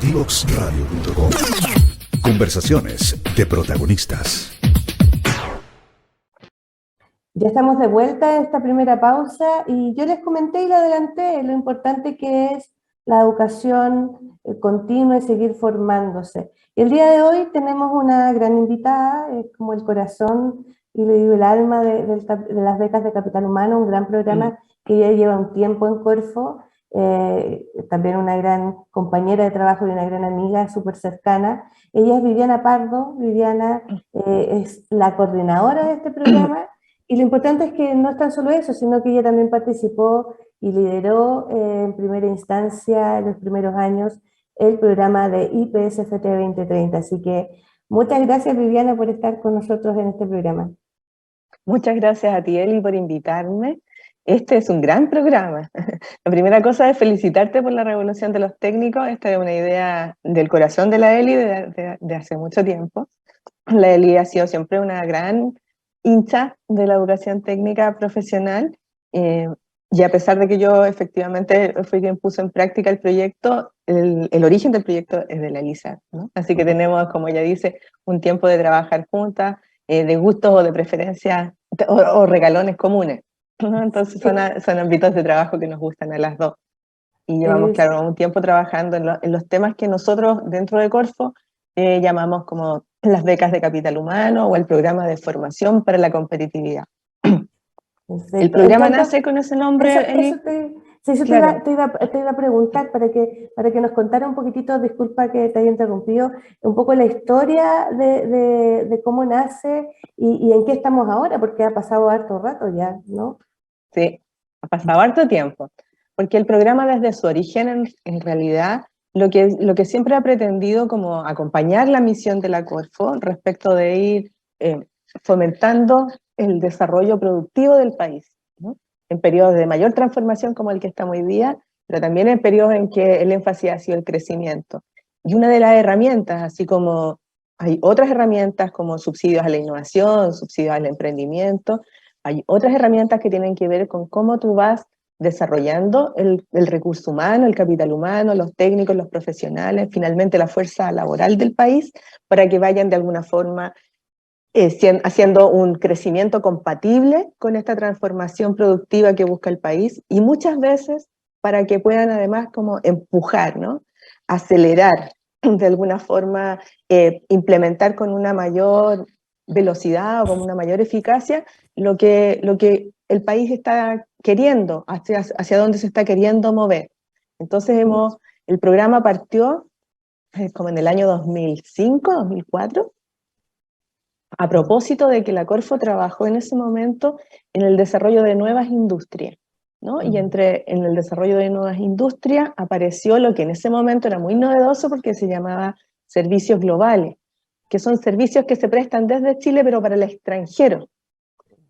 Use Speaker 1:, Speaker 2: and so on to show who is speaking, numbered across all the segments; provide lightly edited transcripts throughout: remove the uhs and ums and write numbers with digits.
Speaker 1: Divoxradio.com. Conversaciones de protagonistas.
Speaker 2: Ya estamos de vuelta en esta primera pausa y yo les comenté y le adelanté lo importante que es la educación continua y seguir formándose. Y el día de hoy tenemos una gran invitada, como el corazón y le digo el alma de las becas de Capital Humano, un gran programa que ya lleva un tiempo en Corfo, también una gran compañera de trabajo y una gran amiga súper cercana. Ella es Viviana Pardo. Viviana es la coordinadora de este programa. Y lo importante es que no es tan solo eso, sino que ella también participó y lideró en primera instancia, en los primeros años, el programa de IPSFT 2030. Así que muchas gracias, Viviana, por estar con nosotros en este programa.
Speaker 3: Muchas gracias a ti, Eli, por invitarme. Este es un gran programa. La primera cosa es felicitarte por la revolución de los técnicos. Esta es una idea del corazón de la Eli de hace mucho tiempo. La Eli ha sido siempre una gran hincha de la educación técnica profesional, y a pesar de que yo efectivamente fui quien puso en práctica el proyecto, el origen del proyecto es de la Elisa, ¿no? Así que tenemos, como ella dice, un tiempo de trabajar juntas, de gustos o de preferencias o regalones comunes, ¿no? Entonces son ámbitos de trabajo que nos gustan a las dos. Y llevamos, claro, un tiempo trabajando en los temas que nosotros dentro de Corfo llamamos como las becas de capital humano o el programa de formación para la competitividad.
Speaker 2: Perfecto.
Speaker 3: El programa nace con ese nombre, Eli.
Speaker 2: Claro. te iba a preguntar para que nos contara un poquitito, disculpa que te haya interrumpido, un poco la historia de cómo nace y en qué estamos ahora, porque ha pasado harto rato ya, ¿no?
Speaker 3: Sí, ha pasado harto tiempo, porque el programa desde su origen en realidad lo que siempre ha pretendido como acompañar la misión de la Corfo respecto de ir fomentando el desarrollo productivo del país, ¿no? En periodos de mayor transformación como el que estamos hoy día, pero también en periodos en que el énfasis ha sido el crecimiento. Y una de las herramientas, así como hay otras herramientas como subsidios a la innovación, subsidios al emprendimiento, hay otras herramientas que tienen que ver con cómo tú vas desarrollando el recurso humano, el capital humano, los técnicos, los profesionales, finalmente la fuerza laboral del país, para que vayan de alguna forma haciendo un crecimiento compatible con esta transformación productiva que busca el país, y muchas veces para que puedan además como empujar, ¿no? Acelerar, de alguna forma implementar con una mayor velocidad o con una mayor eficacia lo que el país está queriendo, hacia dónde se está queriendo mover. Entonces el programa partió como en el año 2005, 2004, a propósito de que la Corfo trabajó en ese momento en el desarrollo de nuevas industrias, ¿no? Y en el desarrollo de nuevas industrias apareció lo que en ese momento era muy novedoso porque se llamaba servicios globales, que son servicios que se prestan desde Chile pero para el extranjero.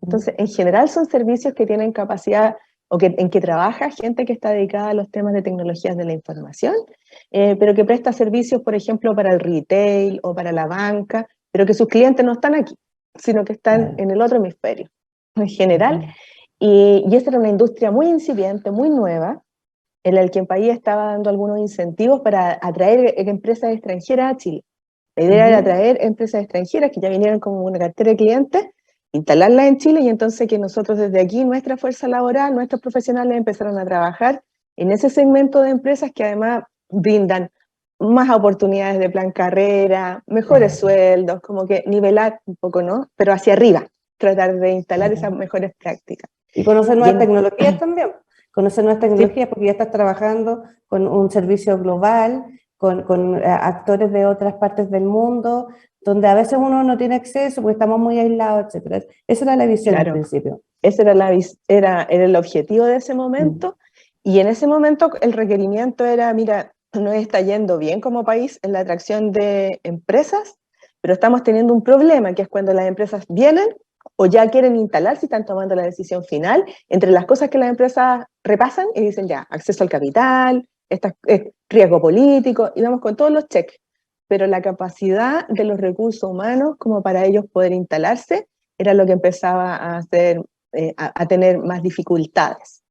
Speaker 3: Entonces, en general son servicios que tienen capacidad o en que trabaja gente que está dedicada a los temas de tecnologías de la información, pero que presta servicios, por ejemplo, para el retail o para la banca, pero que sus clientes no están aquí, sino que están en el otro hemisferio, en general. Y esta era una industria muy incipiente, muy nueva, en la que el país estaba dando algunos incentivos para atraer empresas extranjeras a Chile. La idea era atraer empresas extranjeras que ya vinieran como una cartera de clientes, instalarlas en Chile, y entonces que nosotros desde aquí, nuestra fuerza laboral, nuestros profesionales empezaron a trabajar en ese segmento de empresas que además brindan más oportunidades de plan carrera, mejores sueldos, como que nivelar un poco, ¿no? Pero hacia arriba, tratar de instalar esas mejores prácticas.
Speaker 2: Y conocer nuevas tecnologías también, conocer nuevas tecnologías, porque ya estás trabajando con un servicio global, con actores de otras partes del mundo, donde a veces uno no tiene acceso porque estamos muy aislados, etc. Esa era la visión al principio.
Speaker 3: Ese era el objetivo de ese momento, y en ese momento el requerimiento era, mira, nos está yendo bien como país en la atracción de empresas, pero estamos teniendo un problema, que es cuando las empresas vienen o ya quieren instalarse y están tomando la decisión final, entre las cosas que las empresas repasan y dicen ya, acceso al capital, riesgo político, y vamos con todos los cheques, pero la capacidad de los recursos humanos como para ellos poder instalarse era lo que empezaba a hacer, a tener más dificultades.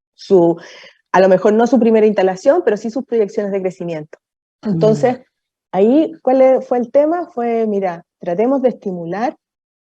Speaker 3: A lo mejor no su primera instalación, pero sí sus proyecciones de crecimiento. Entonces, ahí, fue el tema? Fue, mira, tratemos de estimular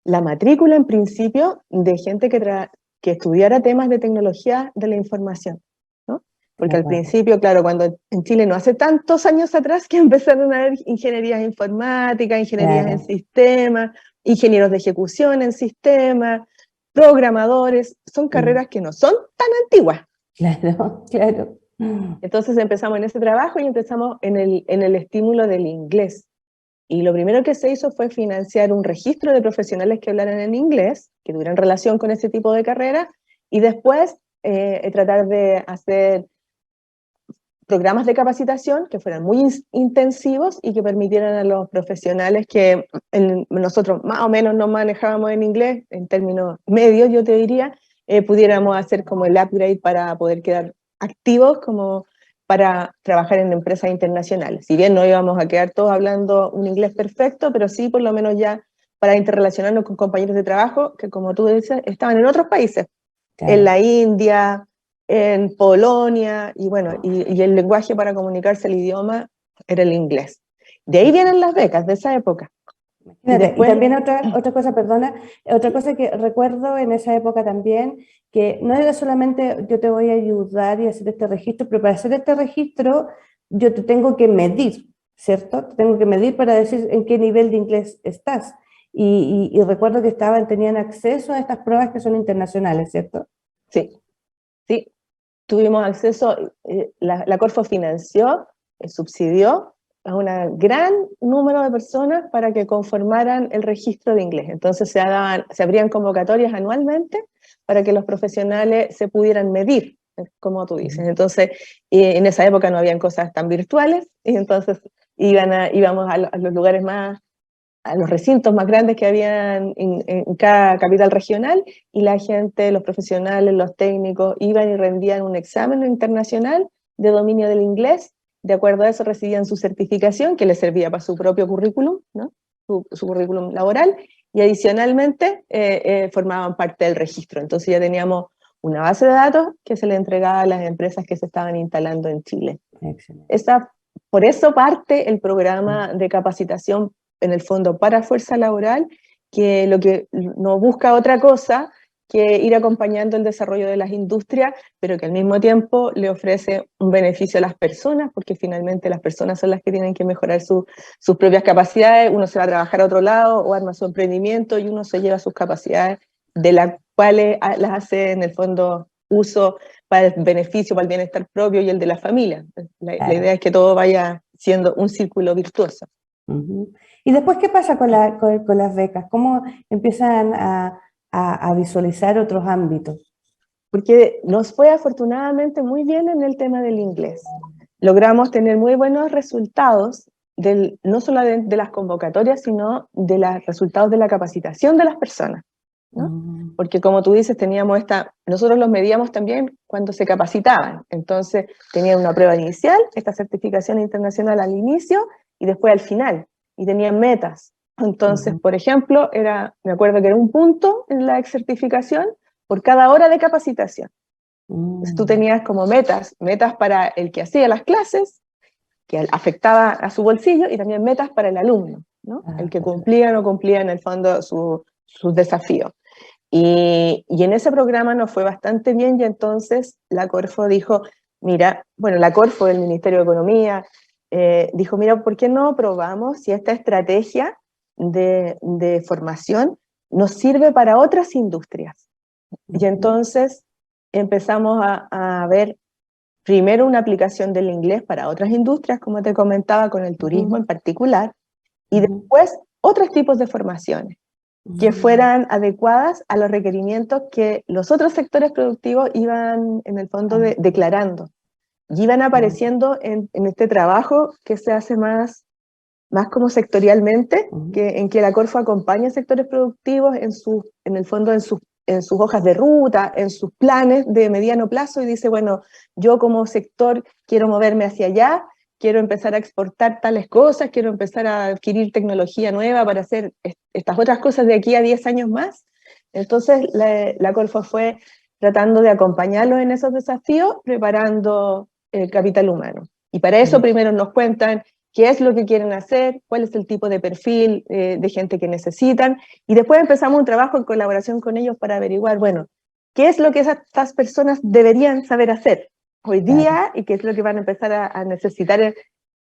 Speaker 3: la matrícula en principio de gente que estudiara temas de tecnología de la información, ¿no? Porque al principio, claro, cuando en Chile no hace tantos años atrás que empezaron a haber ingenierías informáticas, ingenierías en sistemas, ingenieros de ejecución en sistemas, programadores, son carreras que no son tan antiguas.
Speaker 2: Claro, claro.
Speaker 3: Entonces empezamos en ese trabajo y empezamos en el estímulo del inglés. Y lo primero que se hizo fue financiar un registro de profesionales que hablaran en inglés, que tuvieran relación con ese tipo de carrera, y después tratar de hacer programas de capacitación que fueran muy intensivos y que permitieran a los profesionales que nosotros más o menos nos manejábamos en inglés, en términos medios yo te diría, pudiéramos hacer como el upgrade para poder quedar activos como para trabajar en empresas internacionales. Si bien no íbamos a quedar todos hablando un inglés perfecto, pero sí por lo menos ya para interrelacionarnos con compañeros de trabajo que, como tú dices, estaban en otros países, en la India, en Polonia, y bueno, y el lenguaje para comunicarse, el idioma, era el inglés. De ahí vienen las becas de esa época.
Speaker 2: Y también otra cosa, perdona, otra cosa que recuerdo en esa época también, que no era solamente yo te voy a ayudar y hacer este registro, pero para hacer este registro yo te tengo que medir, ¿cierto? Te tengo que medir para decir en qué nivel de inglés estás. Y recuerdo que tenían acceso a estas pruebas que son internacionales, ¿cierto?
Speaker 3: Sí, sí, tuvimos acceso, la Corfo financió, subsidió a un gran número de personas para que conformaran el registro de inglés. Entonces se abrían convocatorias anualmente para que los profesionales se pudieran medir, como tú dices. Entonces, en esa época no habían cosas tan virtuales, y entonces íbamos a los lugares más, a los recintos más grandes que habían en cada capital regional, y la gente, los profesionales, los técnicos, iban y rendían un examen internacional de dominio del inglés. De acuerdo a eso recibían su certificación, que les servía para su propio currículum, ¿no? Su currículum laboral, y adicionalmente formaban parte del registro. Entonces ya teníamos una base de datos que se le entregaba a las empresas que se estaban instalando en Chile. Por eso parte el programa de capacitación, en el fondo, para fuerza laboral, que lo que no busca otra cosa que ir acompañando el desarrollo de las industrias, pero que al mismo tiempo le ofrece un beneficio a las personas, porque finalmente las personas son las que tienen que mejorar sus propias capacidades. Uno se va a trabajar a otro lado o arma su emprendimiento y uno se lleva sus capacidades, de las cuales las hace en el fondo uso para el beneficio, para el bienestar propio y el de la familia. La idea es que todo vaya siendo un círculo virtuoso.
Speaker 2: ¿Y después qué pasa con las becas? ¿Cómo empiezan a visualizar otros ámbitos?
Speaker 3: Porque nos fue afortunadamente muy bien en el tema del inglés. Logramos tener muy buenos resultados, no solo de las convocatorias, sino de los resultados de la capacitación de las personas, ¿no? Porque como tú dices, nosotros los medíamos también cuando se capacitaban. Entonces tenían una prueba inicial, esta certificación internacional al inicio y después al final, y tenían metas. Entonces, por ejemplo, me acuerdo que era un punto en la certificación por cada hora de capacitación. Entonces tú tenías como metas para el que hacía las clases, que afectaba a su bolsillo, y también metas para el alumno, ¿no? El que cumplía o no cumplía en el fondo sus desafíos. Y en ese programa nos fue bastante bien, y entonces la Corfo dijo, mira, bueno, la Corfo del Ministerio de Economía dijo, mira, ¿por qué no probamos si esta estrategia de formación nos sirve para otras industrias? Y entonces empezamos a ver primero una aplicación del inglés para otras industrias, como te comentaba, con el turismo en particular, y después otros tipos de formaciones que fueran adecuadas a los requerimientos que los otros sectores productivos iban, en el fondo, declarando. Y iban apareciendo en este trabajo que se hace más como sectorialmente, en que la Corfo acompaña a sectores productivos en el fondo en sus hojas de ruta, en sus planes de mediano plazo, y dice, bueno, yo como sector quiero moverme hacia allá, quiero empezar a exportar tales cosas, quiero empezar a adquirir tecnología nueva para hacer estas otras cosas de aquí a 10 años más. Entonces la Corfo fue tratando de acompañarlos en esos desafíos, preparando el capital humano. Y para eso primero nos cuentan qué es lo que quieren hacer, cuál es el tipo de perfil de gente que necesitan, y después empezamos un trabajo en colaboración con ellos para averiguar, bueno, qué es lo que estas personas deberían saber hacer hoy día y qué es lo que van a empezar a necesitar.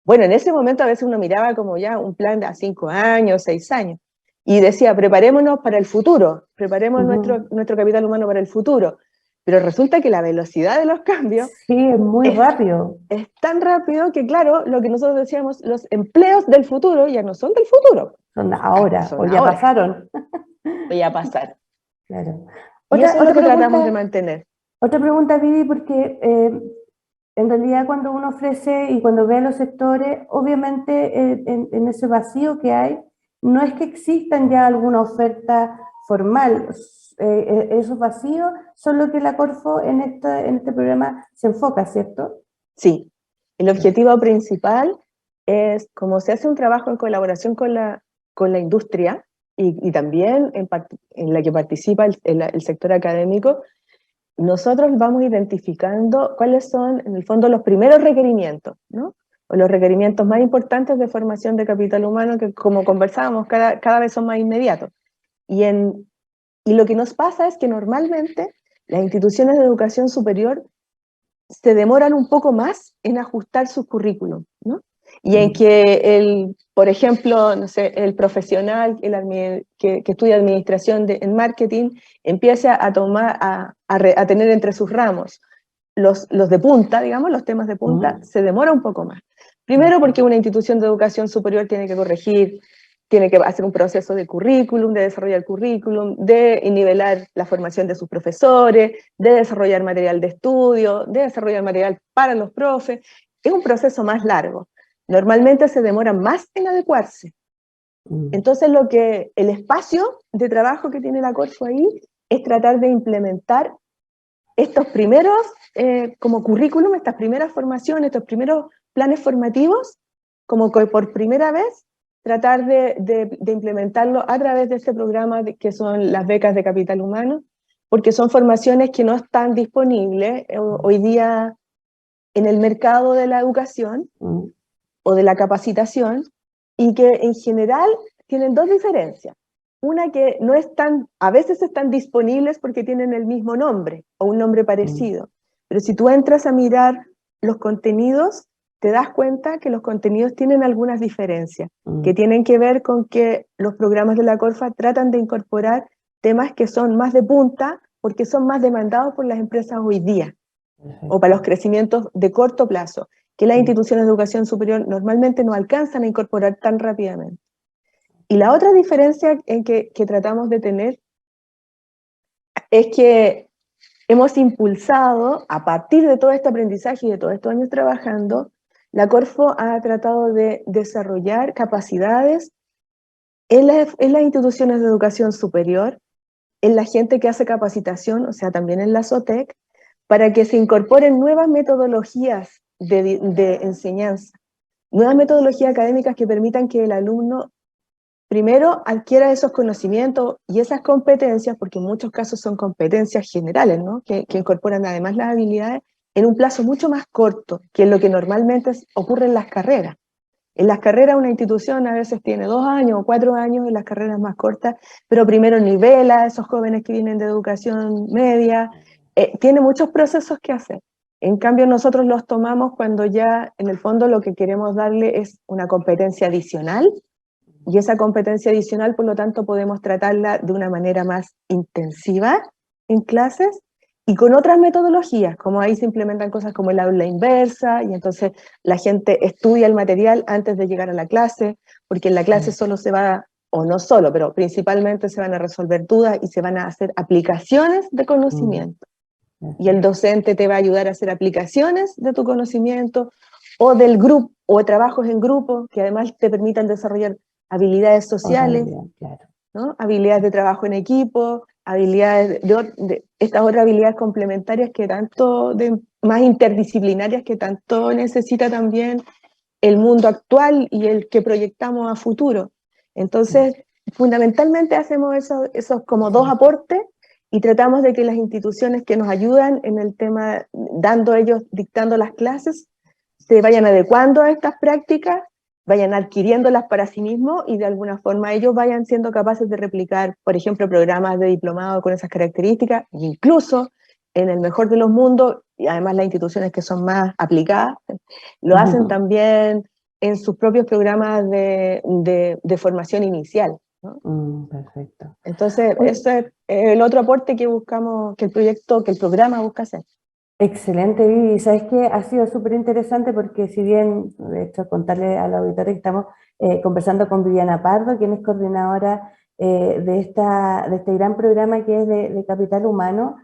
Speaker 3: Bueno, en ese momento a veces uno miraba como ya un plan de a 5 años, 6 años, y decía, preparémonos para el futuro, preparemos nuestro capital humano para el futuro. Pero resulta que la velocidad de los cambios
Speaker 2: Sí, es muy rápido.
Speaker 3: es tan rápido que, claro, lo que nosotros decíamos, los empleos del futuro ya no son del futuro.
Speaker 2: Son ahora,
Speaker 3: Son
Speaker 2: o ya
Speaker 3: ahora.
Speaker 2: pasaron.
Speaker 3: O ya pasaron.
Speaker 2: Claro.
Speaker 3: Y eso es lo que
Speaker 2: pregunta,
Speaker 3: tratamos de mantener.
Speaker 2: Otra pregunta, Vivi, porque en realidad cuando uno ofrece y cuando ve a los sectores, obviamente en ese vacío que hay, no es que existan ya alguna oferta formal. Esos vacíos son lo que la Corfo en este programa se enfoca, ¿cierto?
Speaker 3: Sí. El objetivo principal es, como se hace un trabajo en colaboración con la industria y también en la que participa el sector académico, nosotros vamos identificando cuáles son, en el fondo, los primeros requerimientos, ¿no? O los requerimientos más importantes de formación de capital humano que, como conversábamos, cada vez son más inmediatos. Y lo que nos pasa es que normalmente las instituciones de educación superior se demoran un poco más en ajustar sus currículum, ¿no? Y en que, por ejemplo, no sé, el profesional que estudia administración en marketing empiece a tener entre sus ramos los de punta, digamos, los temas de punta, se demora un poco más. Primero porque una institución de educación superior tiene que corregir, tiene que hacer un proceso de currículum, de desarrollar currículum, de nivelar la formación de sus profesores, de desarrollar material de estudio, de desarrollar material para los profes. Es un proceso más largo. Normalmente se demoran más en adecuarse. Entonces el espacio de trabajo que tiene la Corfo ahí es tratar de implementar estos primeros como currículum, estas primeras formaciones, estos primeros planes formativos, como que por primera vez tratar de implementarlo a través de este programa que son las becas de capital humano, porque son formaciones que no están disponibles hoy día en el mercado de la educación o de la capacitación, y que en general tienen dos diferencias. Una que no están, a veces están disponibles porque tienen el mismo nombre o un nombre parecido, pero si tú entras a mirar los contenidos, te das cuenta que los contenidos tienen algunas diferencias, que tienen que ver con que los programas de la Corfo tratan de incorporar temas que son más de punta porque son más demandados por las empresas hoy día, o para los crecimientos de corto plazo, que las instituciones de educación superior normalmente no alcanzan a incorporar tan rápidamente. Y la otra diferencia que tratamos de tener es que hemos impulsado, a partir de todo este aprendizaje y de todos estos años trabajando, la Corfo ha tratado de desarrollar capacidades en las instituciones de educación superior, en la gente que hace capacitación, o sea, también en la SOTEC, para que se incorporen nuevas metodologías de enseñanza, nuevas metodologías académicas que permitan que el alumno primero adquiera esos conocimientos y esas competencias, porque en muchos casos son competencias generales, ¿no? que incorporan además las habilidades en un plazo mucho más corto, que es lo que normalmente ocurre en las carreras. En las carreras una institución a veces tiene 2 años o 4 años, en las carreras más cortas, pero primero nivela a esos jóvenes que vienen de educación media, tiene muchos procesos que hacer. En cambio nosotros los tomamos cuando ya en el fondo lo que queremos darle es una competencia adicional, y esa competencia adicional por lo tanto podemos tratarla de una manera más intensiva en clases, y con otras metodologías, como ahí se implementan cosas como el aula inversa, y entonces la gente estudia el material antes de llegar a la clase, porque en la clase solo se va, o no solo, pero principalmente se van a resolver dudas y se van a hacer aplicaciones de conocimiento. Y el docente te va a ayudar a hacer aplicaciones de tu conocimiento, o del grupo, o trabajos en grupo, que además te permitan desarrollar habilidades sociales, ¿no? Habilidades de trabajo en equipo, habilidades de estas otras habilidades complementarias que tanto, más interdisciplinarias que tanto necesita también el mundo actual y el que proyectamos a futuro. Entonces, fundamentalmente hacemos esos como dos aportes y tratamos de que las instituciones que nos ayudan en el tema, dictando las clases, se vayan adecuando a estas prácticas vayan adquiriéndolas para sí mismos y de alguna forma ellos vayan siendo capaces de replicar, por ejemplo, programas de diplomado con esas características, e incluso en el mejor de los mundos, y además las instituciones que son más aplicadas, lo hacen también en sus propios programas de formación inicial, ¿no?
Speaker 2: Perfecto.
Speaker 3: Entonces, ese es el otro aporte que buscamos, que el programa busca hacer.
Speaker 2: Excelente, Vivi. Sabes que ha sido súper interesante porque si bien, de hecho, contarle a la auditoría que estamos conversando con Viviana Pardo, quien es coordinadora de este gran programa que es de Capital Humano,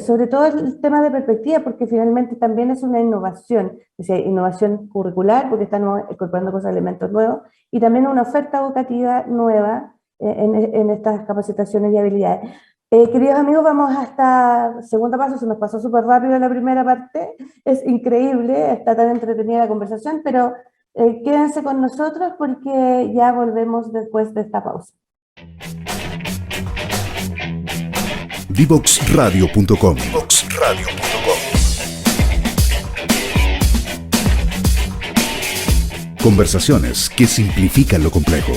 Speaker 2: sobre todo el tema de perspectiva, porque finalmente también es una innovación, es decir, innovación curricular, porque estamos incorporando cosas, elementos nuevos, y también una oferta educativa nueva en estas capacitaciones y habilidades. Queridos amigos, vamos a esta segunda paso, se nos pasó súper rápido la primera parte, es increíble, está tan entretenida la conversación, pero quédense con nosotros porque ya volvemos después de esta pausa.
Speaker 1: Divoxradio.com. Conversaciones que simplifican lo complejo.